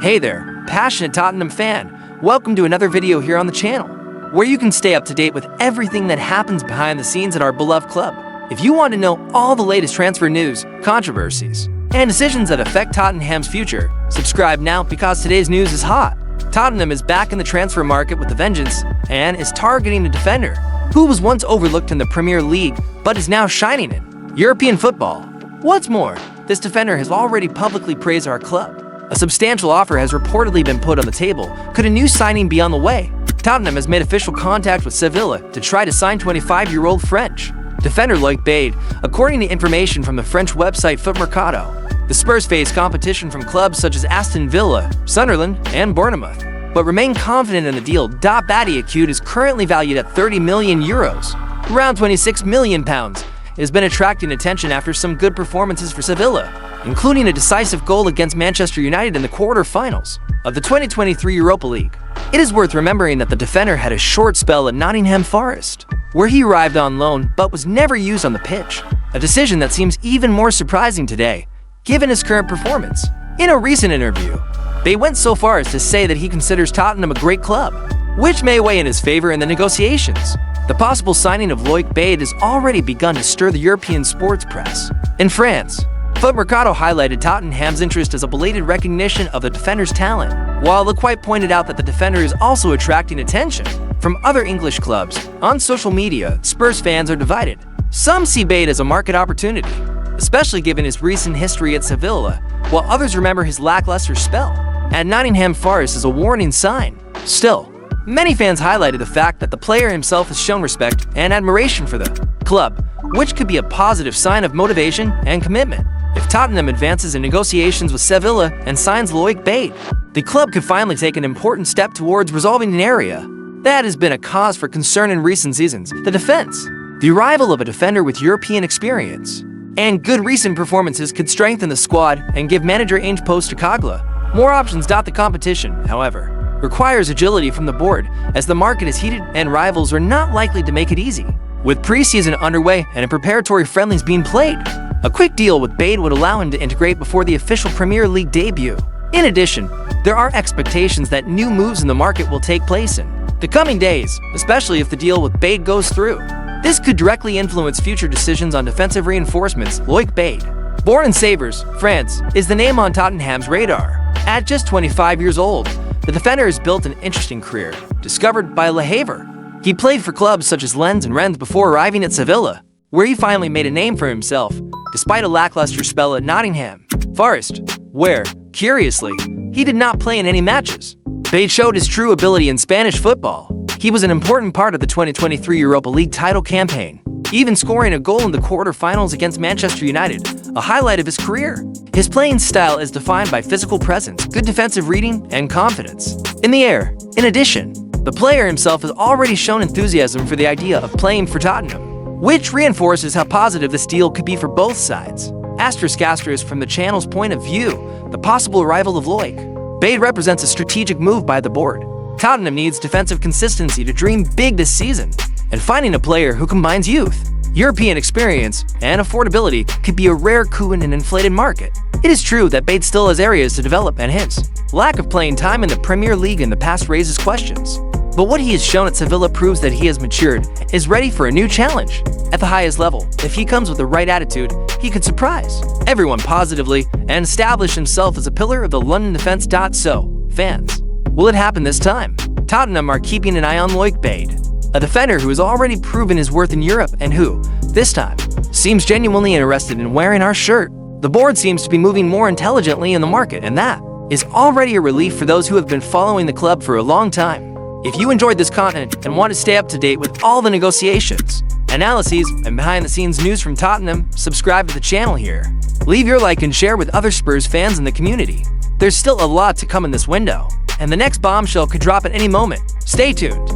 Hey there, passionate Tottenham fan. Welcome to another video here on the channel, where you can stay up to date with everything that happens behind the scenes at our beloved club. If you want to know all the latest transfer news, controversies, and decisions that affect Tottenham's future, subscribe now because today's news is hot. Tottenham is back in the transfer market with a vengeance and is targeting a defender who was once overlooked in the Premier League but is now shining in European football. What's more, this defender has already publicly praised our club. A substantial offer has reportedly been put on the table. Could a new signing be on the way? Tottenham has made official contact with Sevilla to try to sign 25-year-old French defender Loic Bade, according to information from the French website Foot Mercato. The Spurs face competition from clubs such as Aston Villa, Sunderland, and Bournemouth, but remain confident in the deal. Bade is currently valued at 30 million euros, around 26 million pounds. It has been attracting attention after some good performances for Sevilla, including a decisive goal against Manchester United in the quarter-finals of the 2023 Europa League. It is worth remembering that the defender had a short spell at Nottingham Forest, where he arrived on loan but was never used on the pitch, a decision that seems even more surprising today, given his current performance. In a recent interview, Bade went so far as to say that he considers Tottenham a great club, which may weigh in his favor in the negotiations. The possible signing of Loic Bade has already begun to stir the European sports press. In France, Foot Mercato highlighted Tottenham's interest as a belated recognition of the defender's talent, while Lequite pointed out that the defender is also attracting attention from other English clubs. On social media, Spurs fans are divided. Some see Bade as a market opportunity, especially given his recent history at Sevilla, while others remember his lackluster spell at Nottingham Forest as a warning sign. Still, many fans highlighted the fact that the player himself has shown respect and admiration for the club, which could be a positive sign of motivation and commitment. If Tottenham advances in negotiations with Sevilla and signs Loic Bade, the club could finally take an important step towards resolving an area that has been a cause for concern in recent seasons: the defense. The arrival of a defender with European experience and good recent performances could strengthen the squad and give manager Ange Postecoglou more options. The competition, however, requires agility from the board, as the market is heated and rivals are not likely to make it easy. With preseason underway and preparatory friendlies being played, a quick deal with Bade would allow him to integrate before the official Premier League debut. In addition, there are expectations that new moves in the market will take place in the coming days, especially if the deal with Bade goes through. This could directly influence future decisions on defensive reinforcements. Loic Bade, born in Savers, France, is the name on Tottenham's radar. At just 25 years old, the defender has built an interesting career, discovered by Le Havre. He played for clubs such as Lens and Rennes before arriving at Sevilla, where he finally made a name for himself, despite a lackluster spell at Nottingham Forest, where, curiously, he did not play in any matches. Bade showed his true ability in Spanish football. He was an important part of the 2023 Europa League title campaign, even scoring a goal in the quarter-finals against Manchester United, a highlight of his career. His playing style is defined by physical presence, good defensive reading, and confidence in the air. In addition, the player himself has already shown enthusiasm for the idea of playing for Tottenham, which reinforces how positive this deal could be for both sides. Asterisk from the channel's point of view, the possible arrival of Loic Bade represents a strategic move by the board. Tottenham needs defensive consistency to dream big this season, and finding a player who combines youth, European experience, and affordability could be a rare coup in an inflated market. It is true that Bade still has areas to develop, and his lack of playing time in the Premier League in the past raises questions. But what he has shown at Sevilla proves that he has matured and is ready for a new challenge. At the highest level, if he comes with the right attitude, he could surprise everyone positively and establish himself as a pillar of the London defense. So, fans, will it happen this time? Tottenham are keeping an eye on Loic Bade, a defender who has already proven his worth in Europe and who, this time, seems genuinely interested in wearing our shirt. The board seems to be moving more intelligently in the market, and that is already a relief for those who have been following the club for a long time. If you enjoyed this content and want to stay up to date with all the negotiations, analyses, and behind-the-scenes news from Tottenham, subscribe to the channel here. Leave your like and share with other Spurs fans in the community. There's still a lot to come in this window, and the next bombshell could drop at any moment. Stay tuned.